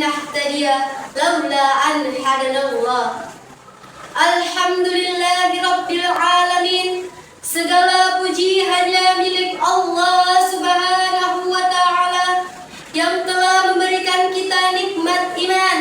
لنهتدي لولا أن هدانا الله. Alhamdulillahi Rabbil Alamin. Segala puji hanya milik Allah Subhanahu wa Ta'ala yang telah memberikan kita nikmat iman,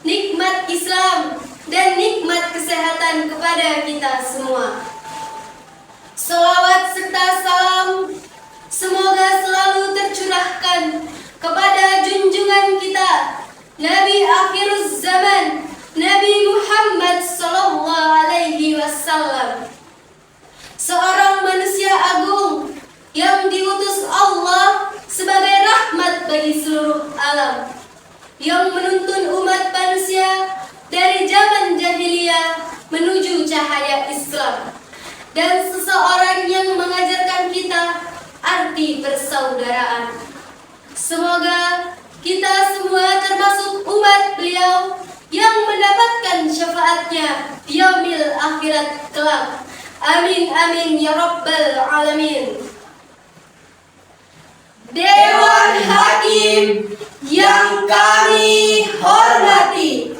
nikmat Islam, dan nikmat kesehatan kepada kita semua. Salawat serta salam semoga selalu tercurahkan kepada junjungan kita, Nabi akhiruz zaman, Nabi Muhammad sallallahu alaihi wasallam, seorang manusia agung yang diutus Allah sebagai rahmat bagi seluruh alam, yang menuntun umat manusia dari zaman jahiliyah menuju cahaya Islam, dan seseorang yang mengajarkan kita arti persaudaraan. Semoga kita semua termasuk umat beliau yang mendapatkan syafaatnya di yaumil akhirat kelak. Amin amin ya rabbal alamin. Dewan Hakim yang kami hormati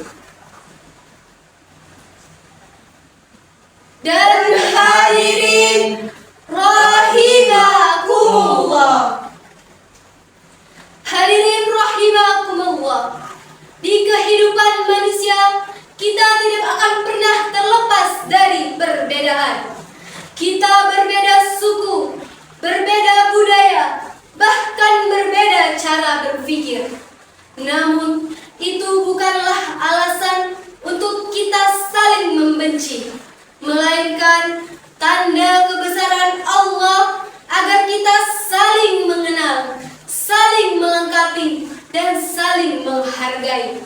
dan hadirin rahimakumullah. Hadirin rahimakumullah. Di kehidupan manusia, kita tidak akan pernah terlepas dari perbedaan. Kita berbeda suku, berbeda budaya, bahkan berbeda cara berpikir. Namun, itu bukanlah alasan untuk kita saling membenci, melainkan tanda kebesaran Allah agar kita saling mengenal, saling melengkapi, dan saling menghargai.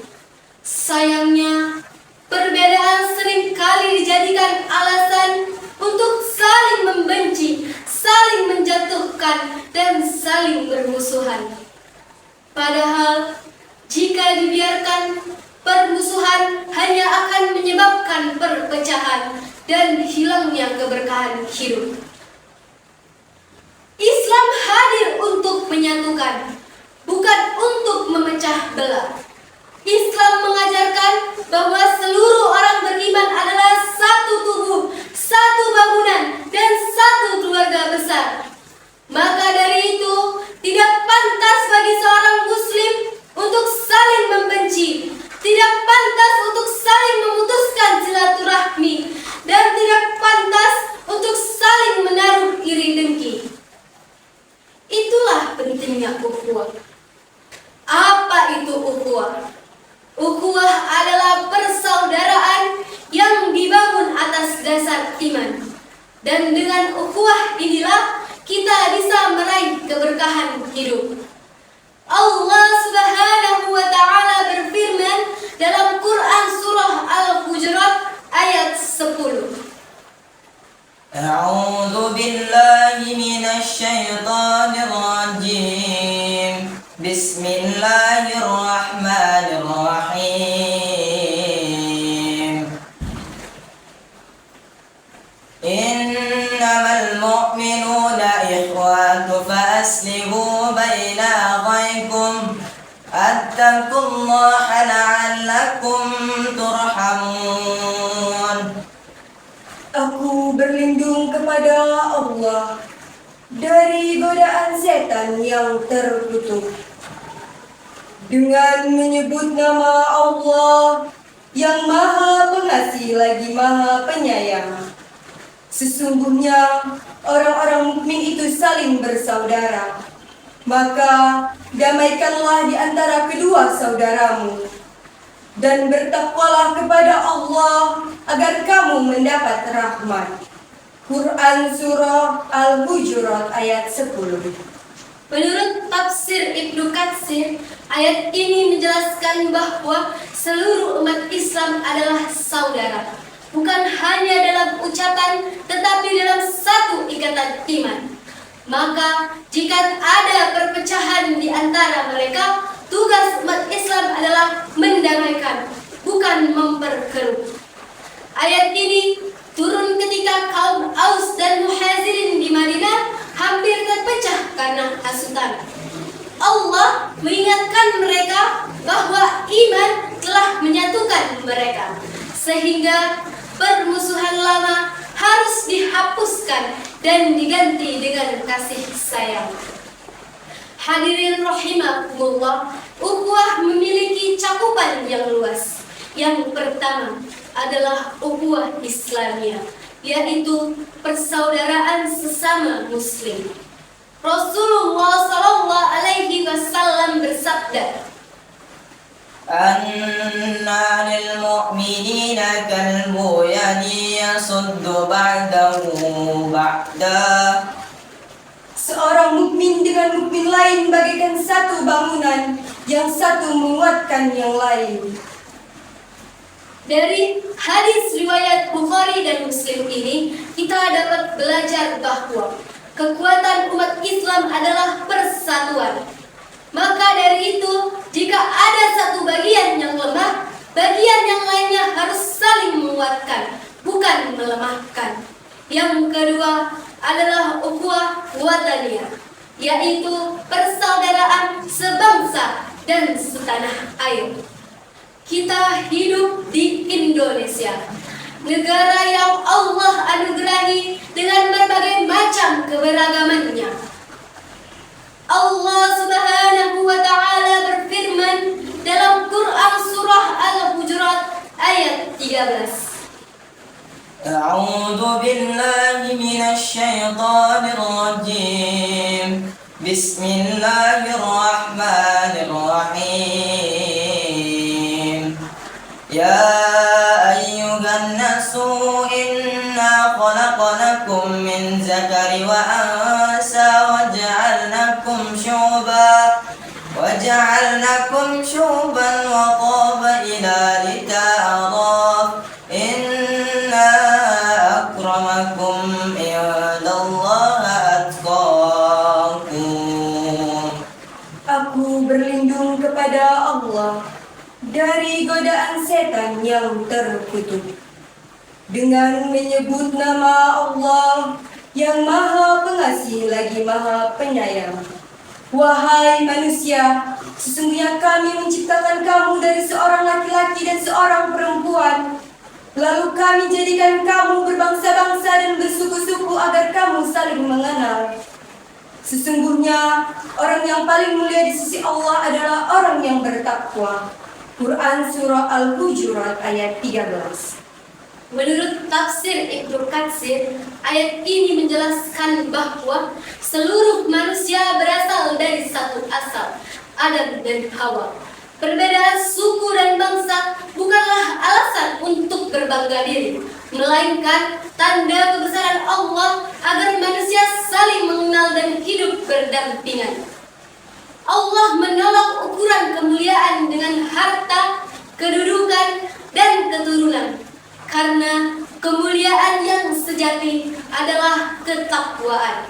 Sayangnya, perbedaan seringkali dijadikan alasan untuk saling membenci, saling menjatuhkan, dan saling bermusuhan. Padahal, jika dibiarkan, permusuhan hanya akan menyebabkan perpecahan dan hilangnya keberkahan hidup. Islam hadir untuk menyatukan, bukan untuk memecah belah. Islam mengajarkan bahwa seluruh orang beriman adalah satu tubuh, satu bangunan, dan satu keluarga besar. Maka dari itu, tidak pantas bagi seorang muslim untuk saling membenci, tidak pantas untuk saling memutuskan silaturahmi, dan tidak pantas untuk saling menaruh iri dengki. Itulah pentingnya ukhuwah. Apa itu ukhuwah? Ukhuwah adalah persaudaraan yang dibangun atas dasar iman. Dan dengan ukhuwah inilah kita bisa meraih keberkahan hidup. Allah Subhanahu wa Ta'ala berfirman dalam Quran surah Al-Hujurat ayat 10. A'udzu billahi minasy syaithanir rajim. Bismillahirrahmanirrahim. Innamal mu'minuna ikhwatu fa aslihu baina akhawaykum. Attaqullaha la'allakum turhamun. Aku berlindung kepada Allah dari godaan setan yang terkutuk, dengan menyebut nama Allah yang Maha Pengasih lagi Maha Penyayang. Sesungguhnya orang-orang mukmin itu saling bersaudara. Maka damaikanlah di antara kedua saudaramu, dan bertakwalah kepada Allah agar kamu mendapat rahmat. Quran Surah Al-Hujurat ayat 10. Menurut tafsir Ibnu Katsir, ayat ini menjelaskan bahwa seluruh umat Islam adalah saudara, bukan hanya dalam ucapan, tetapi dalam satu ikatan iman. Maka, jika ada perpecahan di antara mereka, tugas umat Islam adalah mendamaikan, bukan memperkeruh. Ayat ini turun ketika kaum Aus dan Muhazirin di Madinah hampir terpecah karena hasutan. Allah mengingatkan mereka bahwa iman telah menyatukan mereka, sehingga permusuhan lama harus dihapuskan dan diganti dengan kasih sayang. Hadirin rahimakumullah, ukhuwah memiliki cakupan yang luas. Yang pertama adalah ukhuwah Islamiyah, yaitu persaudaraan sesama muslim. Rasulullah sallallahu alaihi wasallam bersabda, أن للمؤمنين كالبنيان يشد بعضه بعضا. Seorang mukmin dengan mukmin lain bagaikan satu bangunan, yang satu menguatkan yang lain. Dari hadis riwayat Bukhari dan Muslim ini, kita dapat belajar bahwa kekuatan umat Islam adalah persatuan. Maka dari itu, jika ada satu bagian yang lemah, bagian yang lainnya harus saling menguatkan, bukan melemahkan. Yang kedua adalah ukhuwah wataniyah, yaitu persaudaraan sebangsa dan setanah air. Kita hidup di Indonesia, negara yang Allah anugerahi dengan berbagai macam keberagamannya. Allah Subhanahu wa Ta'ala berfirman dalam Quran surah Al-Hujurat ayat 13. A'udzu billahi minasy syaithanir rajim. Bismillahirrahmanirrahim. Ya ayyuhan nasu inna khalaqnakum min zakari wa unsa وجعلناكم شعوبا وقبائل لتعارف إن أكرمكم عند الله أتقاكم. Aku berlindung kepada Allah dari godaan setan yang terkutuk dengan menyebut nama Allah yang Maha Pengasih lagi Maha Penyayang. Wahai manusia, sesungguhnya kami menciptakan kamu dari seorang laki-laki dan seorang perempuan. Lalu kami jadikan kamu berbangsa-bangsa dan bersuku-suku agar kamu saling mengenal. Sesungguhnya orang yang paling mulia di sisi Allah adalah orang yang bertakwa. Quran Surah Al-Hujurat ayat 13. Menurut tafsir Ibnu Katsir, ayat ini menjelaskan bahwa seluruh manusia berasal dari satu asal, Adam dan Hawa. Perbedaan suku dan bangsa bukanlah alasan untuk berbangga diri, melainkan tanda kebesaran Allah agar manusia saling mengenal dan hidup berdampingan. Allah menolak ukuran kemuliaan dengan harta, kedudukan, dan keturunan. Karena kemuliaan yang sejati adalah ketakwaan.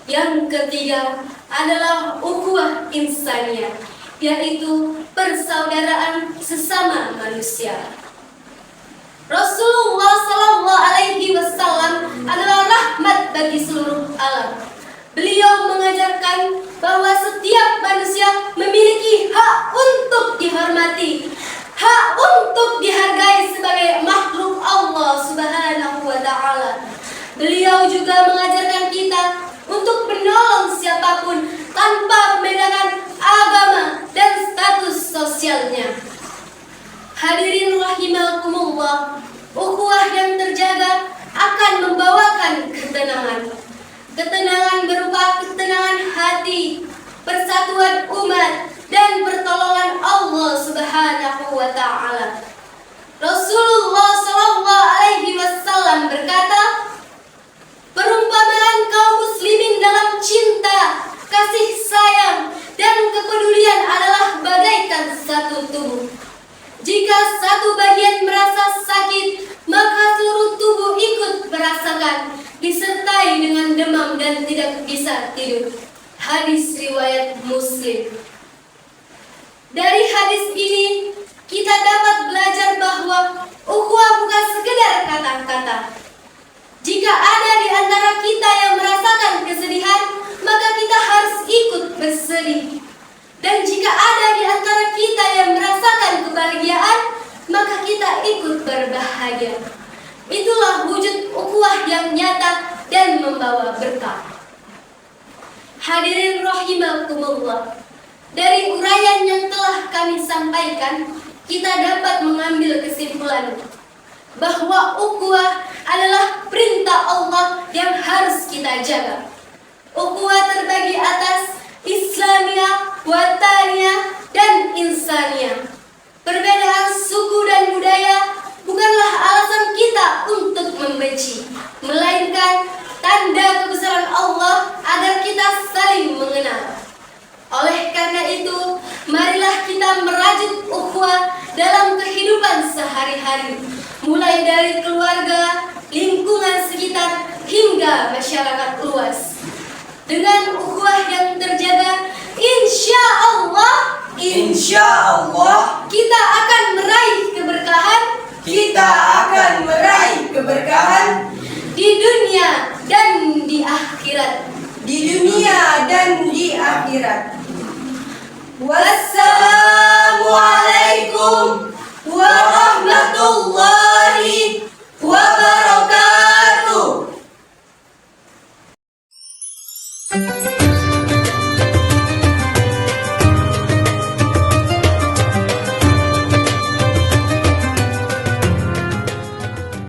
Yang ketiga adalah ukhuwah insaniyah, yaitu persaudaraan sesama manusia. Rasulullah sallallahu alaihi wasallam adalah rahmat bagi seluruh alam. Beliau mengajarkan bahwa setiap manusia memiliki hak untuk dihormati, hak untuk dihargai sebagai makhluk Allah Subhanahu wa Ta'ala. Beliau juga mengajarkan kita untuk menolong siapapun tanpa membedakan agama dan status sosialnya. Hadirin rahimakumullah, ukhuwah yang terjaga akan membawakan ketenangan. Ketenangan berupa ketenangan hati, persatuan umat, dan pertolongan Allah Subhanahu wa Ta'ala. Rasulullah sallallahu alaihi wasallam berkata, perumpamaan kaum muslimin dalam cinta, kasih sayang, dan kepedulian adalah bagaikan satu tubuh. Jika satu bagian merasa sakit, maka seluruh tubuh ikut merasakan, disertai dengan demam dan tidak bisa tidur. Hadis riwayat Muslim. Dari hadis ini, kita dapat belajar bahwa ukhuwah bukan sekedar kata-kata. Jika ada di antara kita yang merasakan kesedihan, maka kita harus ikut bersedih. Dan jika ada di antara kita yang merasakan kebahagiaan, maka kita ikut berbahagia. Itulah wujud ukhuwah yang nyata dan membawa berkah. Hadirin rahimakumullah, dari uraian yang telah kami sampaikan, kita dapat mengambil kesimpulan bahwa ukhuwah adalah perintah Allah yang harus kita jaga. Ukhuwah terbagi atas Islamiyah, Wataniyah, dan Insaniyah. Perbedaan suku dan budaya bukanlah alasan kita untuk membenci, melainkan tanda kebesaran Allah agar kita saling mengenal. Oleh karena itu, marilah kita merajut ukhuwah dalam kehidupan sehari-hari, mulai dari keluarga, lingkungan sekitar, hingga masyarakat luas. Dengan ukhuwah yang terjaga, insya Allah kita akan meraih keberkahan. Kita akan meraih keberkahan Di dunia dan di akhirat. di dunia dan di akhirat. Wassalamualaikum warahmatullahi wabarakatuh.